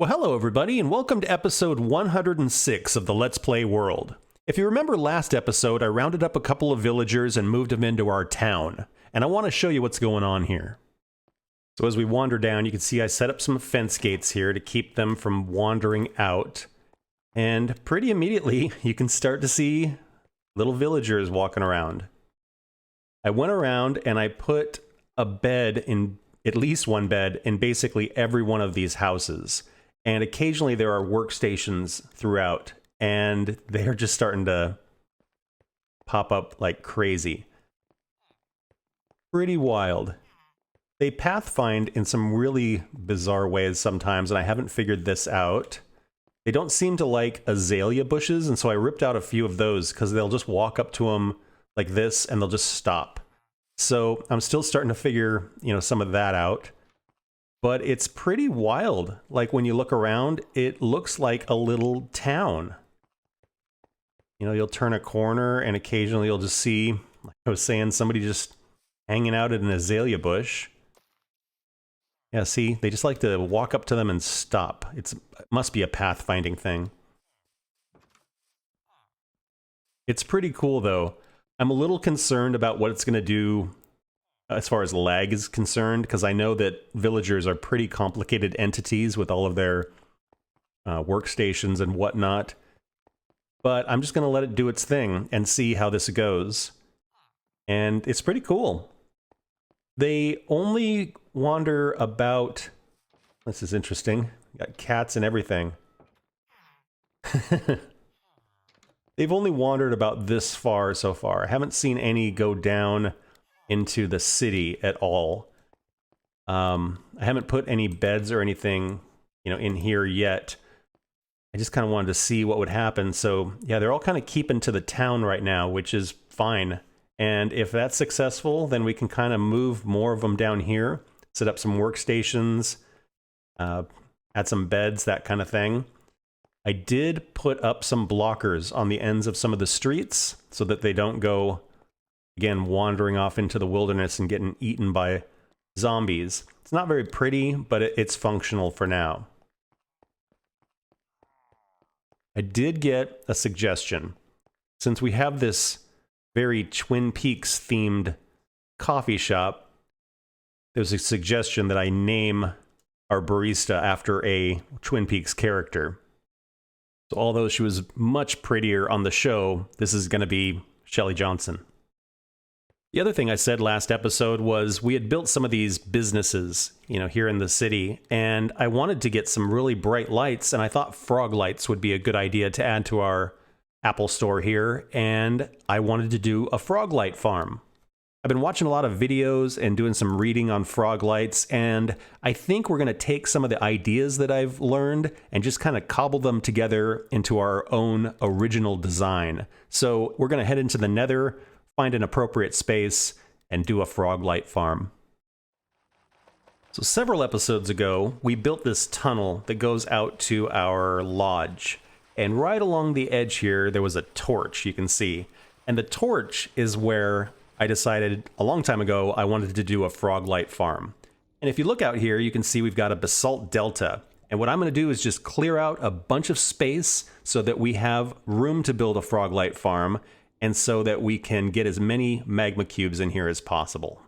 Well, hello everybody, and welcome to episode 106 of the Let's Play world. If you remember last episode, I rounded up a couple of villagers and moved them into our town, and I want to show you what's going on here. So as we wander down, you can see I set up some fence gates here to keep them from wandering out, and pretty immediately you can start to see little villagers walking around. I went around and I put a bed in, at least one bed, in basically every one of these houses. And occasionally there are workstations throughout, and they're just starting to pop up like crazy. Pretty wild. They pathfind in some really bizarre ways sometimes, and I haven't figured this out. They don't seem to like azalea bushes, and so I ripped out a few of those because they'll just walk up to them like this and they'll just stop. So I'm still starting to figure, some of that out. But it's pretty wild. Like when you look around, it looks like a little town. You'll turn a corner and occasionally you'll just see, like I was saying, somebody just hanging out at an azalea bush. Yeah, see, they just like to walk up to them and stop. It must be a pathfinding thing. It's pretty cool though. I'm a little concerned about what it's going to do as far as lag is concerned, because I know that villagers are pretty complicated entities with all of their workstations and whatnot. But I'm just going to let it do its thing and see how this goes. And it's pretty cool. They only wander about... This is interesting. Got cats and everything. They've only wandered about this far so far. I haven't seen any go down into the city at all. I haven't put any beds or anything, in here yet. I just kind of wanted to see what would happen. So yeah, they're all kind of keeping to the town right now, which is fine. And if that's successful, then we can kind of move more of them down here, set up some workstations, add some beds, that kind of thing. I did put up some blockers on the ends of some of the streets so that they don't go, again, wandering off into the wilderness and getting eaten by zombies. It's not very pretty, but it's functional for now. I did get a suggestion. Since we have this very Twin Peaks themed coffee shop, there's a suggestion that I name our barista after a Twin Peaks character. So although she was much prettier on the show, this is going to be Shelley Johnson. The other thing I said last episode was we had built some of these businesses, here in the city, and I wanted to get some really bright lights, and I thought frog lights would be a good idea to add to our Apple store here, and I wanted to do a frog light farm. I've been watching a lot of videos and doing some reading on frog lights, and I think we're going to take some of the ideas that I've learned and just kind of cobble them together into our own original design. So we're going to head into the nether, find an appropriate space, and do a frog light farm. So several episodes ago, we built this tunnel that goes out to our lodge. And right along the edge here, there was a torch, you can see. And the torch is where I decided a long time ago I wanted to do a frog light farm. And if you look out here, you can see we've got a basalt delta. And what I'm going to do is just clear out a bunch of space so that we have room to build a frog light farm, and so that we can get as many magma cubes in here as possible.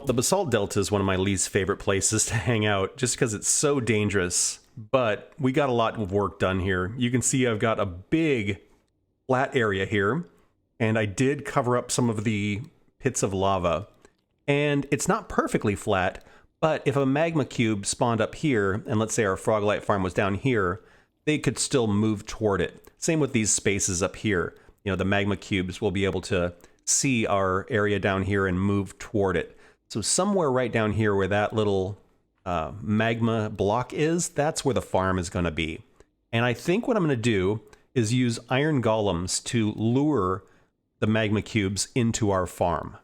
the Basalt Delta is one of my least favorite places to hang out, just because it's so dangerous. But we got a lot of work done here. You can see I've got a big flat area here, and I did cover up some of the pits of lava. And it's not perfectly flat, but if a magma cube spawned up here, and let's say our Froglight farm was down here, they could still move toward it. Same with these spaces up here. You know, the magma cubes will be able to see our area down here and move toward it. So somewhere right down here where that little magma block is, that's where the farm is going to be. And I think what I'm going to do is use iron golems to lure the magma cubes into our farm.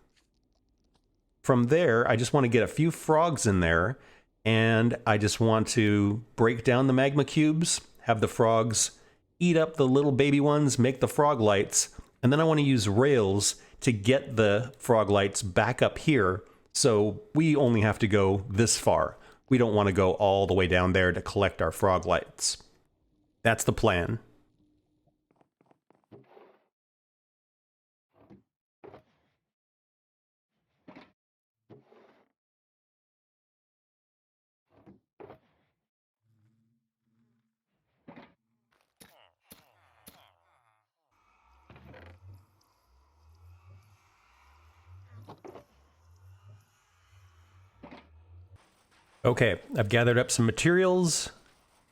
From there, I just want to get a few frogs in there, and I just want to break down the magma cubes, have the frogs eat up the little baby ones, make the frog lights, and then I want to use rails to get the frog lights back up here, so we only have to go this far. We don't want to go all the way down there to collect our frog lights. That's the plan. Okay, I've gathered up some materials.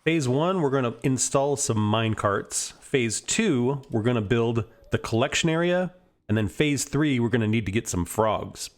Phase 1, we're going to install some mine carts. Phase 2, we're going to build the collection area. And then Phase 3, we're going to need to get some frogs.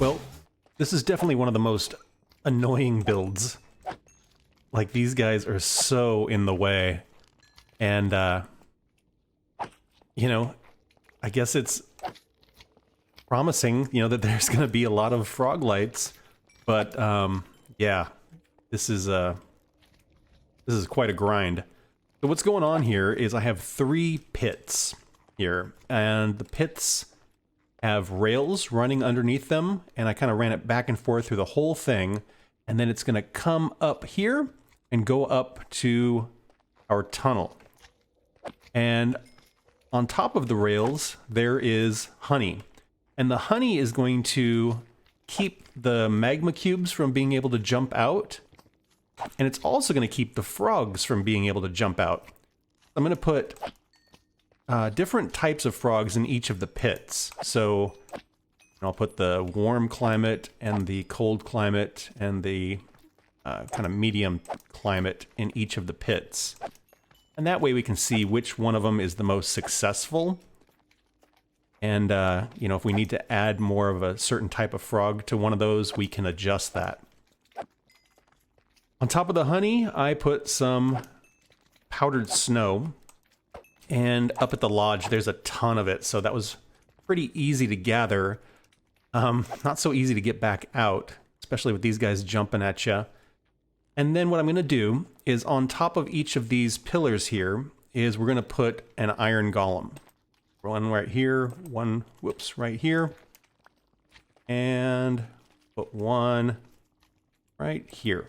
Well, this is definitely one of the most annoying builds. Like, these guys are so in the way. And, you know, I guess it's promising, you know, that there's going to be a lot of frog lights. But, yeah, this is quite a grind. So what's going on here is I have 3 pits here, and the pits have rails running underneath them, and I kind of ran it back and forth through the whole thing, and then it's going to come up here and go up to our tunnel. And on top of the rails, there is honey. And the honey is going to keep the magma cubes from being able to jump out, and it's also going to keep the frogs from being able to jump out. I'm going to put different types of frogs in each of the pits. So I'll put the warm climate and the cold climate and the kind of medium climate in each of the pits. And that way we can see which one of them is the most successful. And, you know, if we need to add more of a certain type of frog to one of those, we can adjust that. On top of the honey, I put some powdered snow. And up at the lodge, there's a ton of it, so that was pretty easy to gather. Not so easy to get back out, especially with these guys jumping at you. And then what I'm going to do is on top of each of these pillars here is we're going to put an iron golem. One right here, one, whoops, right here. And put one right here.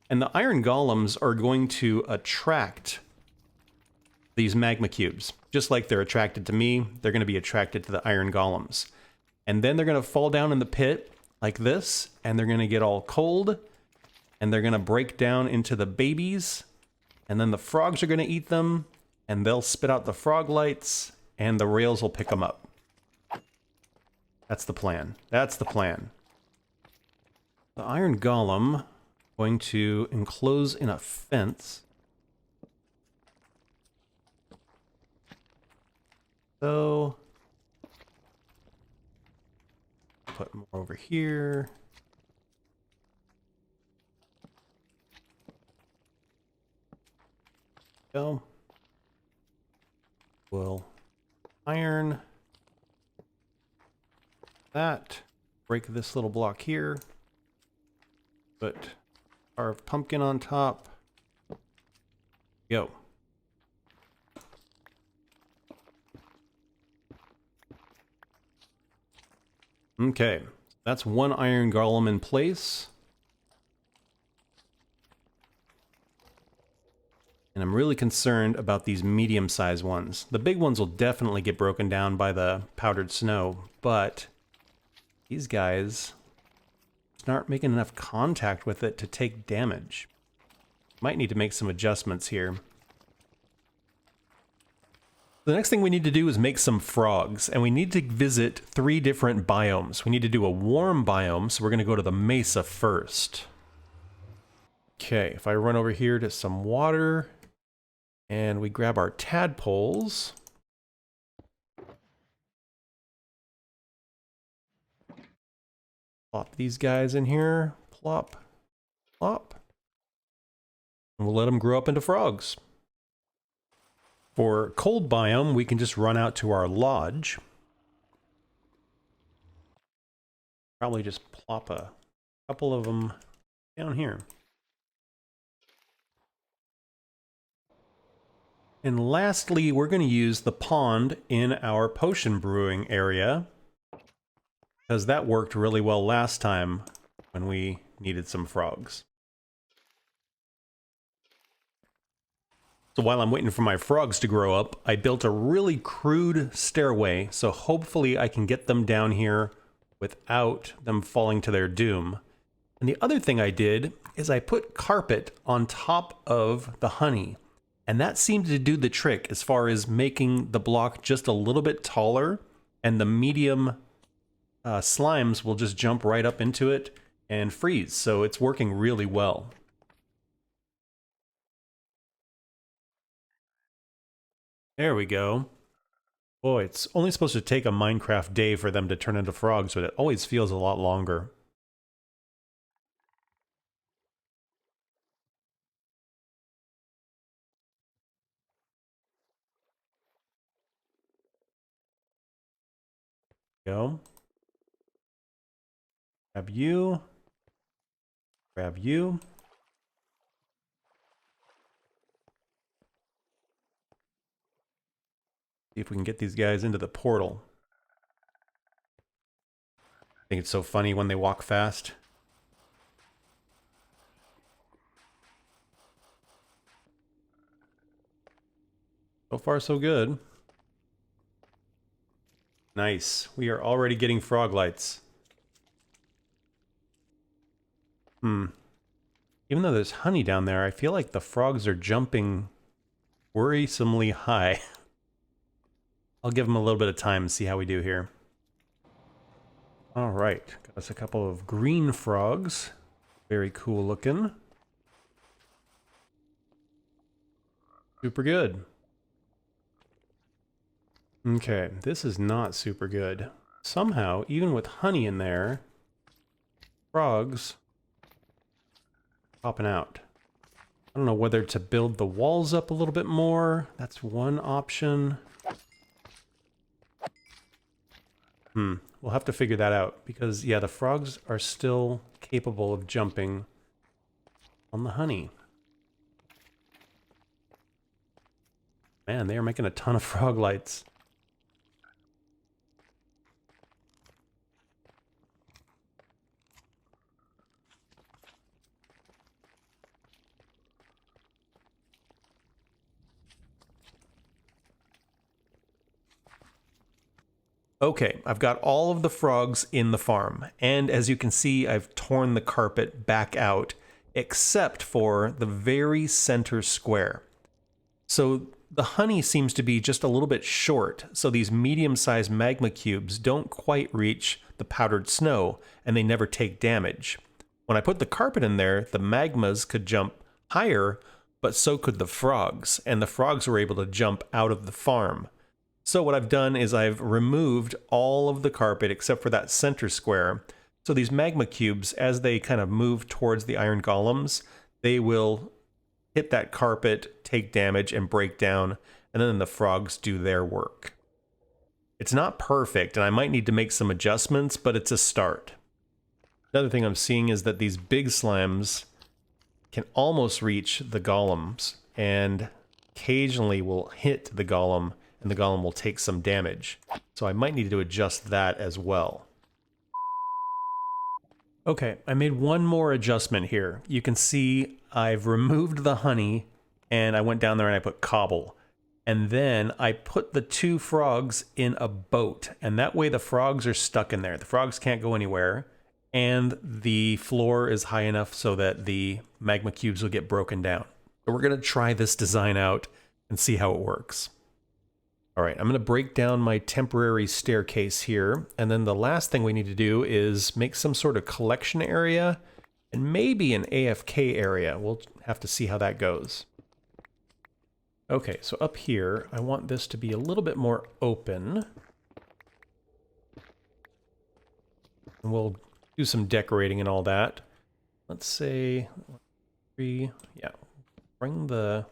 And the iron golems are going to attract these magma cubes. Just like they're attracted to me, they're going to be attracted to the iron golems. And then they're going to fall down in the pit like this, and they're going to get all cold, and they're going to break down into the babies, and then the frogs are going to eat them, and they'll spit out the frog lights, and the rails will pick them up. That's the plan. That's the plan. The iron golem going to enclose in a fence. So put more over here. Go. We'll iron that. Break this little block here. Put our pumpkin on top. Go. Okay, that's one iron golem in place. And I'm really concerned about these medium-sized ones. The big ones will definitely get broken down by the powdered snow, but these guys aren't making enough contact with it to take damage. Might need to make some adjustments here. The next thing we need to do is make some frogs, and we need to visit 3 different biomes. We need to do a warm biome, so we're going to go to the mesa first. Okay, if I run over here to some water, and we grab our tadpoles. Plop these guys in here. Plop, plop. And we'll let them grow up into frogs. For cold biome, we can just run out to our lodge. Probably just plop a couple of them down here. And lastly, we're going to use the pond in our potion brewing area, because that worked really well last time when we needed some frogs. So while I'm waiting for my frogs to grow up, I built a really crude stairway, so hopefully I can get them down here without them falling to their doom. And the other thing I did is I put carpet on top of the honey, and that seemed to do the trick as far as making the block just a little bit taller, and the medium slimes will just jump right up into it and freeze, so it's working really well. There we go. Boy, it's only supposed to take a Minecraft day for them to turn into frogs, but it always feels a lot longer. Go. Grab you. Grab you. See if we can get these guys into the portal. I think it's so funny when they walk fast. So far, so good. Nice. We are already getting frog lights. Even though there's honey down there, I feel like the frogs are jumping worrisomely high. I'll give them a little bit of time and see how we do here. All right, got us a couple of green frogs. Very cool looking. Super good. Okay, this is not super good. Somehow, even with honey in there, frogs popping out. I don't know whether to build the walls up a little bit more. That's one option. We'll have to figure that out because, yeah, the frogs are still capable of jumping on the honey. Man, they are making a ton of frog lights. Okay, I've got all of the frogs in the farm, and as you can see, I've torn the carpet back out, except for the very center square. So the honey seems to be just a little bit short, so these medium-sized magma cubes don't quite reach the powdered snow, and they never take damage. When I put the carpet in there, the magmas could jump higher, but so could the frogs, and the frogs were able to jump out of the farm. So what I've done is I've removed all of the carpet except for that center square. So these magma cubes, as they kind of move towards the iron golems, they will hit that carpet, take damage, and break down, and then the frogs do their work. It's not perfect, and I might need to make some adjustments, but it's a start. Another thing I'm seeing is that these big slimes can almost reach the golems, and occasionally will hit the golem, and the golem will take some damage. So I might need to adjust that as well. Okay, I made one more adjustment here. You can see I've removed the honey, and I went down there and I put cobble. And then I put the two frogs in a boat, and that way the frogs are stuck in there. The frogs can't go anywhere, and the floor is high enough so that the magma cubes will get broken down. So we're gonna try this design out and see how it works. All right, I'm going to break down my temporary staircase here, and then the last thing we need to do is make some sort of collection area and maybe an AFK area. We'll have to see how that goes. Okay, so up here, I want this to be a little bit more open. And we'll do some decorating and all that. Let's say, bring the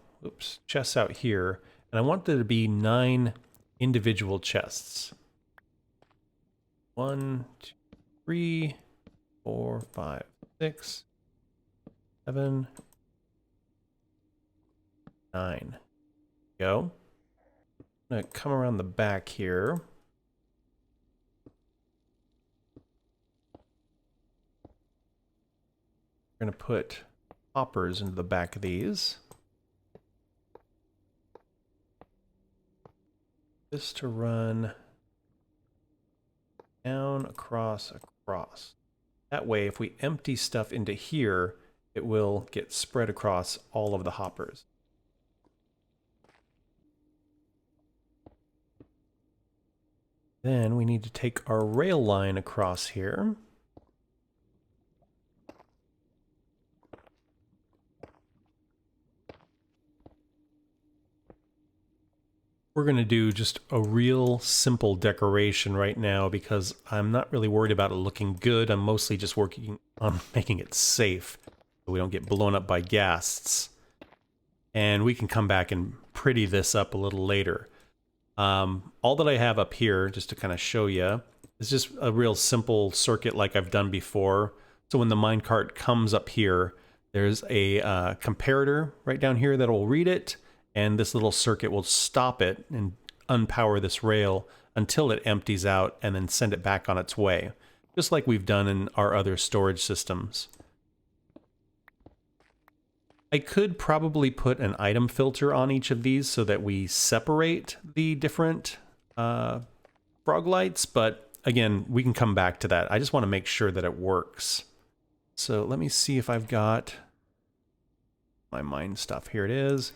chests out here. And I want there to be 9 individual chests. 1, 2, 3, 4, 5, 6, 7, 9. Go. I'm going to come around the back here. We're going to put hoppers into the back of these. This to run down, across. That way, if we empty stuff into here, it will get spread across all of the hoppers. Then we need to take our rail line across here. We're going to do just a real simple decoration right now because I'm not really worried about it looking good. I'm mostly just working on making it safe so we don't get blown up by ghasts. And we can come back and pretty this up a little later. All that I have up here, just to kind of show you, is just a real simple circuit like I've done before. So when the minecart comes up here, there's a comparator right down here that will read it. And this little circuit will stop it and unpower this rail until it empties out and then send it back on its way, just like we've done in our other storage systems. I could probably put an item filter on each of these so that we separate the different frog lights, but again, we can come back to that. I just want to make sure that it works. So let me see if I've got my mine stuff. Here it is.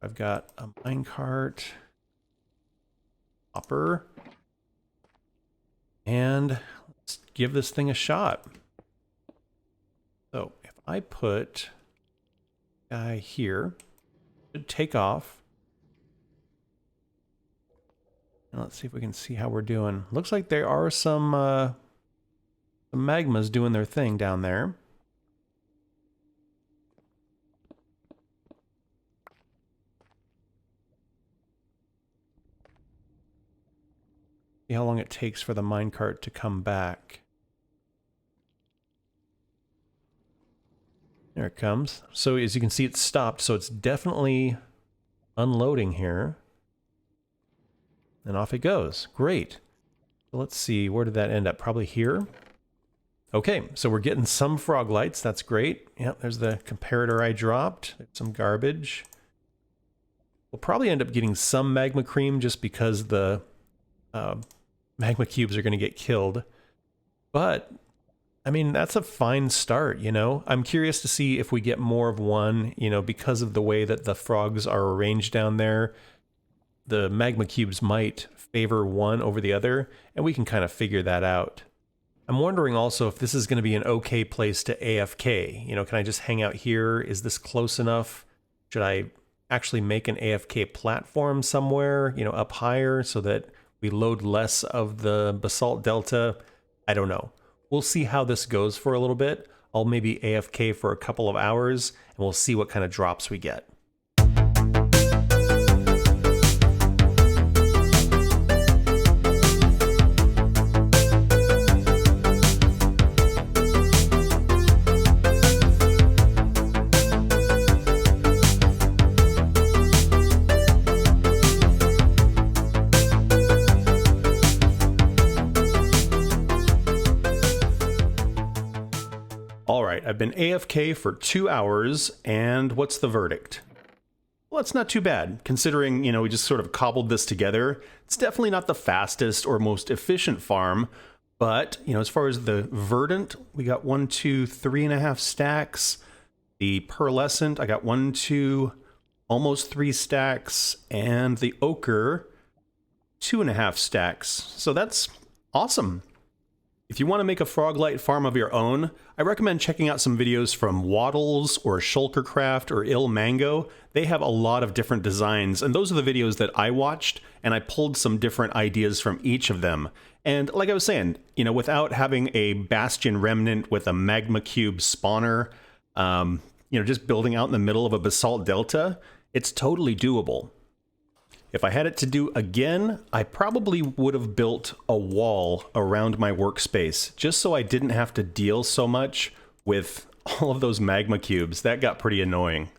I've got a minecart, hopper, and let's give this thing a shot. So if I put a guy here, it should take off. And let's see if we can see how we're doing. Looks like there are some magmas doing their thing down there. See how long it takes for the minecart to come back. There it comes. So as you can see, it's stopped. So it's definitely unloading here. And off it goes. Great. Let's see, where did that end up? Probably here. Okay, so we're getting some frog lights. That's great. Yep, there's the comparator I dropped. Some garbage. We'll probably end up getting some magma cream just because the magma cubes are going to get killed. But, I mean, that's a fine start, you know? I'm curious to see if we get more of one, you know, because of the way that the frogs are arranged down there. The magma cubes might favor one over the other, and we can kind of figure that out. I'm wondering also if this is going to be an okay place to AFK. You know, can I just hang out here? Is this close enough? Should I actually make an AFK platform somewhere, you know, up higher so that we load less of the basalt delta? I don't know. We'll see how this goes for a little bit. I'll maybe AFK for a couple of hours, and we'll see what kind of drops we get. I've been AFK for 2 hours, and what's the verdict? Well, it's not too bad, considering, you know, we just sort of cobbled this together. It's definitely not the fastest or most efficient farm, but, you know, as far as the verdant, we got 1, 2, 3.5 stacks. The pearlescent, I got 1, 2, almost 3 stacks, and the ochre, 2.5 stacks. So that's awesome. If you want to make a froglight farm of your own, I recommend checking out some videos from Waddles or Shulkercraft or Il Mango. They have a lot of different designs, and those are the videos that I watched, and I pulled some different ideas from each of them. And like I was saying, you know, without having a Bastion Remnant with a Magma Cube spawner, you know, just building out in the middle of a basalt delta, it's totally doable. If I had it to do again, I probably would have built a wall around my workspace, just so I didn't have to deal so much with all of those magma cubes. That got pretty annoying.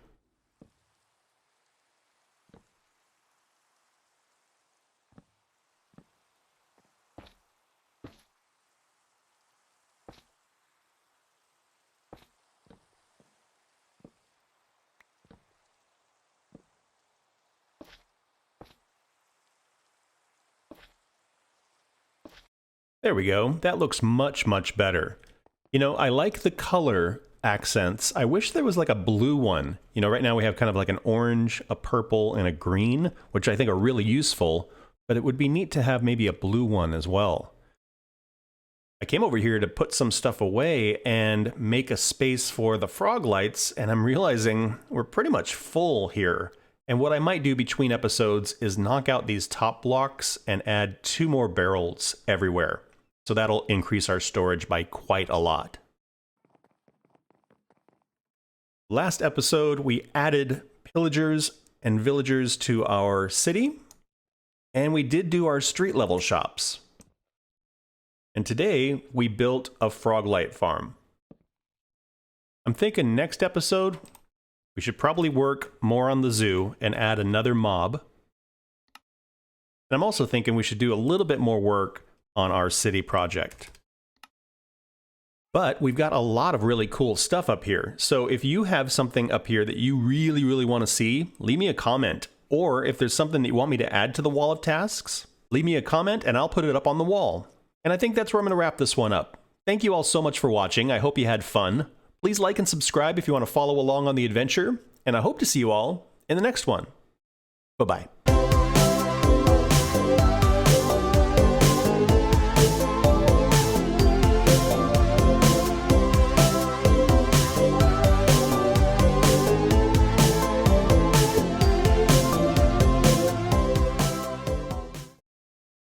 There we go. That looks much, much better. You know, I like the color accents. I wish there was like a blue one. You know, right now we have kind of like an orange, a purple, and a green, which I think are really useful, but it would be neat to have maybe a blue one as well. I came over here to put some stuff away and make a space for the frog lights, and I'm realizing we're pretty much full here. And what I might do between episodes is knock out these top blocks and add 2 more barrels everywhere. So that'll increase our storage by quite a lot. Last episode, we added pillagers and villagers to our city, and we did do our street level shops. And today, we built a froglight farm. I'm thinking next episode, we should probably work more on the zoo and add another mob. And I'm also thinking we should do a little bit more work on our city project. But we've got a lot of really cool stuff up here. So if you have something up here that you really, really want to see, leave me a comment. Or if there's something that you want me to add to the wall of tasks, leave me a comment and I'll put it up on the wall. And I think that's where I'm going to wrap this one up. Thank you all so much for watching. I hope you had fun. Please like and subscribe if you want to follow along on the adventure. And I hope to see you all in the next one. Bye-bye.